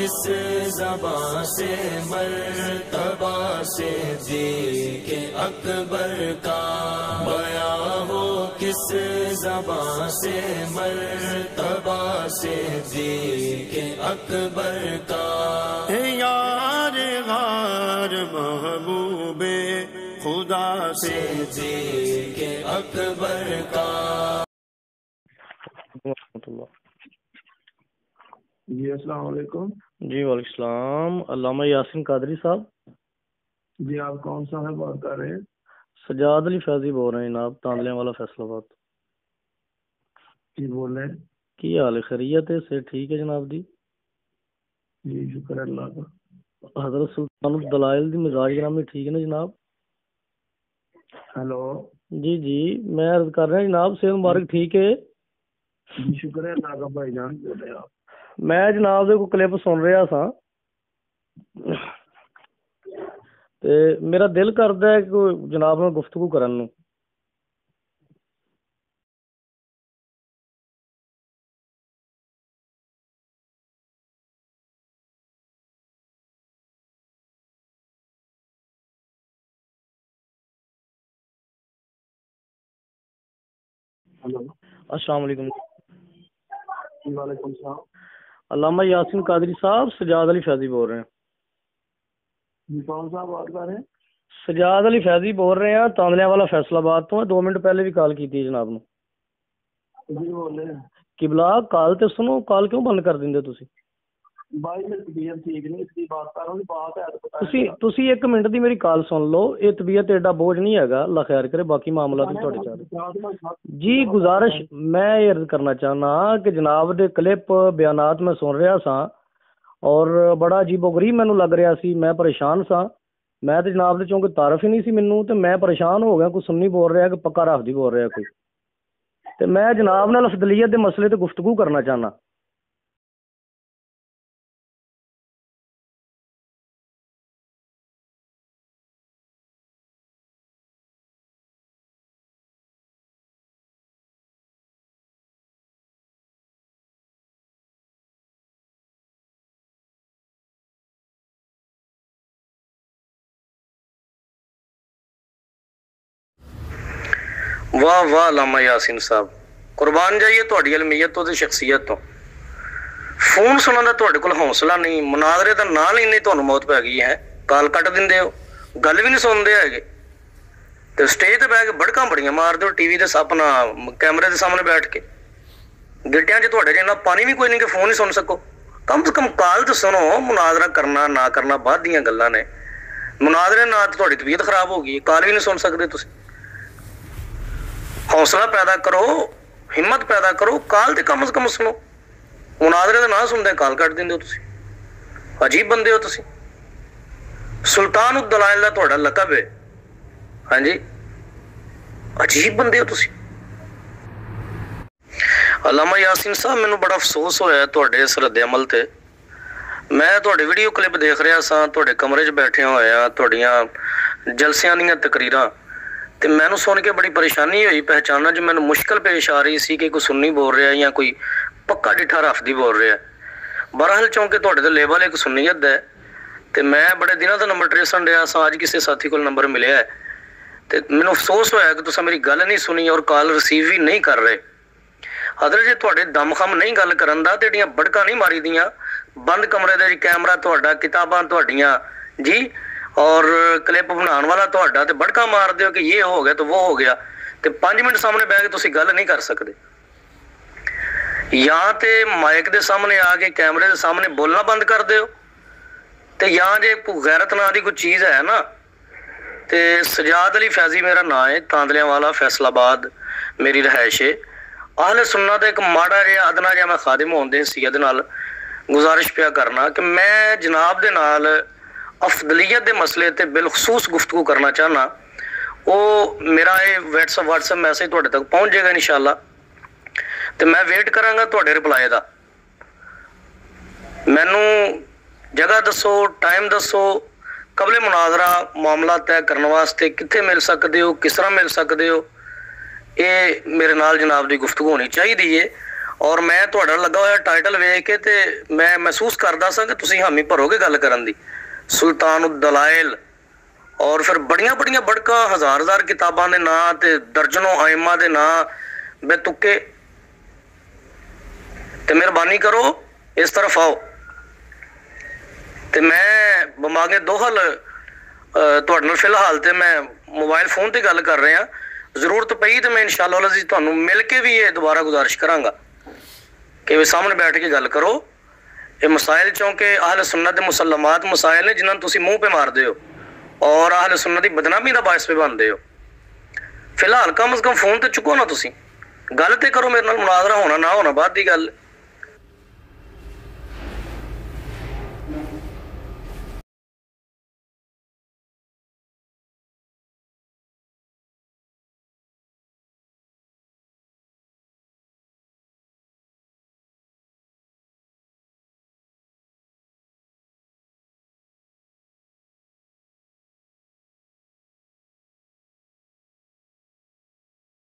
किस ज़बां से मर्तबा से जी के अकबर का, बयां हो किस ज़बां से मर्तबा से जी के अकबर का। यार गार महबूबे खुदा से जी के अकबर का। जी अस्सलाम वालेकुम। जी वालेकुम सलाम। अल्लामा यासीन कादरी साहब। जी आप कौन सा है बात कर रहे हैं? सजाद अली फैजी बोल रहे हैं जनाब, तांदलियां वाला फैसलाबाद। जी बोल रहे हैं। की हाल है? खैरियत है? से ठीक है जनाब जी। जी शुक्र अल्लाह का। हजरत सुल्तान दलाइल दी मिजाज ग्रामी ठीक है ना जनाब? हेलो। जी जी मैं अर्ज कर रहा जनाब, सेहत मुबारक ठीक है? जी शुक्र अल्लाह का भाईजान, बोल रहे आप? मैं जनाब दे कोई क्लिप सुन रहा सा ते मेरा दिल करदा है कि जनाब नाल गुफ्तगू करन नूं। हेलो। अस्सलाम वालेकुम। वालेकुम सलाम। अल्लामा यासीन कादरी साहब, सजाद अली फैजी बोल रहे हैं। जी कौन सा बात कर रहे हैं? सजाद अली फैजी बोल रहे हैं, तांदलियां वाला फैसलाबाद तो। 2 मिनट पहले भी कॉल की थी जनाब नूं। जी बोल रहे हैं। किबला कॉल ते सुनो, कॉल क्यों बंद कर दिंदे तुसी? भाई मेरी तबीयत ठीक नहीं, इसकी बात कर रहा हूँ। बात है तो पता तुसी 1 मिनट दी मेरी कॉल सुन लो। ये तबीयत एडा बोझ नहीं है, अल्लाह खैर करे, बाकी मामला तो थोड़े चाह जी। गुजारिश मैं ये अर्ज करना चाहना कि जनाब दे क्लिप बयानात मैं सुन रहा सा और बड़ा अजीबोगरीब मैनू लग रहा सी। मैं परेशान सा। मैं तो जनाब दे चौंके तारफ ही नहीं सी मैनू, तो मैं परेशान हो गया। कोई सुन्नी बोल रहा कि पक्का राफदी बोल रहा कोई, तो मैं जनाब नाल अफदलियत के मसले ते गुफ्तगू करना चाहना। वाह वाह अल्लामा यासीन साहब, कुर्बान जाइए तुहाडी इल्मियत तो ते शख्सियत तो। फोन सुनने का तुहाडे कोल हौसला नहीं, मुनाजरे का नाम ही नहीं, तुहानू मौत पै गई है। कॉल कट दिंदे हो, गल भी नहीं सुनते है। तो स्टेज ते बह के बड़कां बड़ियां मारदे हो, टीवी ते अपना कैमरे के सामने बैठ के। गिट्टियां च तुहाडे जिन्ना पानी भी कोई नहीं कि फोन ही सुन सको। कम से कम कॉल तो सुनो। मुनाजरा करना ना करना बाद दीयां गल्लां ने। मुनाजरे ना तो तुहाडी तबीयत खराब हो गई, कॉल भी नहीं सुन सकते तुसीं। हौसला पैदा करो, हिम्मत पैदा करो, कॉल ते कम से कम सुनो। मुनाजरे का ना सुनते कॉल कट देंदे हो तुसीं। अजीब बंदे हो तुसीं। सुल्तान उद दलाइल दा तुहाडा लकब है। हाँ जी, अजीब बंदे हो तुसीं। अल्लामा यासीन साहब, मैनू बड़ा अफसोस होया तुहाडे इस रद्दे अमल ते। मैं तुहाडी वीडियो क्लिप देख रहा सा, तुहाडे कमरे च बैठे होया, तुहाडियां जलसियां दीयां तकरीरां, ते मैनू सुन के बड़ी परेशानी हुई। पहचानना च मैनू मुश्किल पेश आ रही सी कि कोई सुन्नी बोल रहा या कोई पक्का डिठा राफदी बोल रहा। बहरहाल चौंके तुहाडे ते लेवल एक सुन्नीयत दा है, ते मैं बड़े दिनों का नंबर ट्रेसन रहा सा। अज किसी साथी को नंबर मिलिया है, तो मैनू अफसोस होया कि तुसीं मेरी गल नहीं सुनी और कॉल रिसीव भी नहीं कर रहे। अदर जे तुहाडे दमखम नहीं गल करन दा ते एडियां बड़कां नहीं मारी दियां। बंद कमरे दे कैमरा तुहाडा, किताबां तुहाडियां जी, और क्लिप बनाने वाला तुहाडा, ते बड़का मार दो कि ये हो गया तो वो हो गया, तो 5 मिनट सामने बह के तुसीं गल नहीं कर सकते। या तो माइक के सामने आके कैमरे के सामने बोलना बंद कर दो, तो या जे गैरत नां दी कोई चीज़ है ना। तो सजाद अली फैजी मेरा नाम है, तांदलियां वाला फैसलाबाद मेरी रहायश है। आहले सुन्ना तो एक माड़ा जिहा अदना जिहा मैं खादिम होण दी हैसियत नाल गुजारिश पिया करना कि मैं जनाब दे नाल अफदलीयत के मसले ते बिलखसूस गुफ्तगू करना चाहना। वो मेरा ये व्हाट्सएप मैसेज तुहाडे तक पहुँच जाएगा इंशाअल्लाह, तो मैं वेट करांगा तुहाडे रिप्लाई का। मैनू जगह दसो, टाइम दसो, कबले मुनाजरा मामला तय करने वास्ते कित्थे मिल सकते हो, किस तरह मिल सकते हो। ये मेरे नाल जनाब की गुफ्तगू होनी चाहिए है। ਔਰ ਮੈਂ ਤੁਹਾਡਾ ਲੱਗਾ ਹੋਇਆ ਟਾਈਟਲ ਵੇਖ ਕੇ ਤੇ ਮੈਂ ਮਹਿਸੂਸ ਕਰਦਾ ਸਾਂ ਕਿ ਤੁਸੀਂ ਹਾਮੀ ਭਰੋਗੇ ਗੱਲ ਕਰਨ ਦੀ। ਸੁਲਤਾਨ ਦਲਾਇਲ ਔਰ ਫਿਰ ਬੜੀਆਂ ਬੜੀਆਂ ਬੜਕਾਂ ਹਜ਼ਾਰ ਕਿਤਾਬਾਂ ਦੇ ਨਾਂ ਤੇ ਦਰਜਨੋਂ ਆਇਮਾਂ ਦੇ ਨਾਂ ਬੇਤੁਕੇ। ਤੇ ਮਿਹਰਬਾਨੀ ਕਰੋ ਇਸ ਤਰਫ ਆਓ। ਤੇ ਮੈਂ ਬਮਾਗੇ ਦੋਹਲ ਤੁਹਾਡੇ ਨਾਲ ਫਿਲਹਾਲ ਤੇ ਮੈਂ ਮੋਬਾਈਲ ਫੋਨ ਤੇ ਗੱਲ ਕਰ ਰਿਹਾ। ਜ਼ਰੂਰਤ ਪਈ ਤੇ ਮੈਂ ਇਨਸ਼ਾਅੱਲਾ ਅਜ਼ੀਜ਼ ਤੁਹਾਨੂੰ ਮਿਲ ਕੇ ਵੀ ਇਹ ਦੁਬਾਰਾ ਗੁਜ਼ਾਰਿਸ਼ ਕਰਾਂਗਾ ਕਿ ਵੀ ਸਾਹਮਣੇ ਬੈਠ ਕੇ ਗੱਲ ਕਰੋ। ਇਹ ਮਸਾਇਲ ਚੌਂਕਿ ਅਹਲ ਸੁन्नत ਦੇ ਮੁਸਲਮਾਤ ਮਸਾਇਲ ਨੇ ਜਿਨ੍ਹਾਂ ਨੂੰ ਤੁਸੀਂ ਮੂੰਹ 'ਤੇ ਮਾਰਦੇ ਹੋ ਔਰ ਅਹਲ ਸੁन्नत ਦੀ ਬਦਨਾਮੀ ਦਾ ਬਾਇਸ ਵੀ ਬਣਦੇ ਹੋ। ਫਿਲਹਾਲ ਕਮ ਅਜ਼ ਕਮ ਫੋਨ ਤੇ ਚੁੱਕੋ ਨਾ, ਤੁਸੀਂ ਗੱਲ ਤੇ ਕਰੋ ਮੇਰੇ ਨਾਲ। ਮੁਨਾਜ਼ਰਾ ਹੋਣਾ ਨਾ ਹੋਣਾ ਬਾਅਦ ਦੀ ਗੱਲ।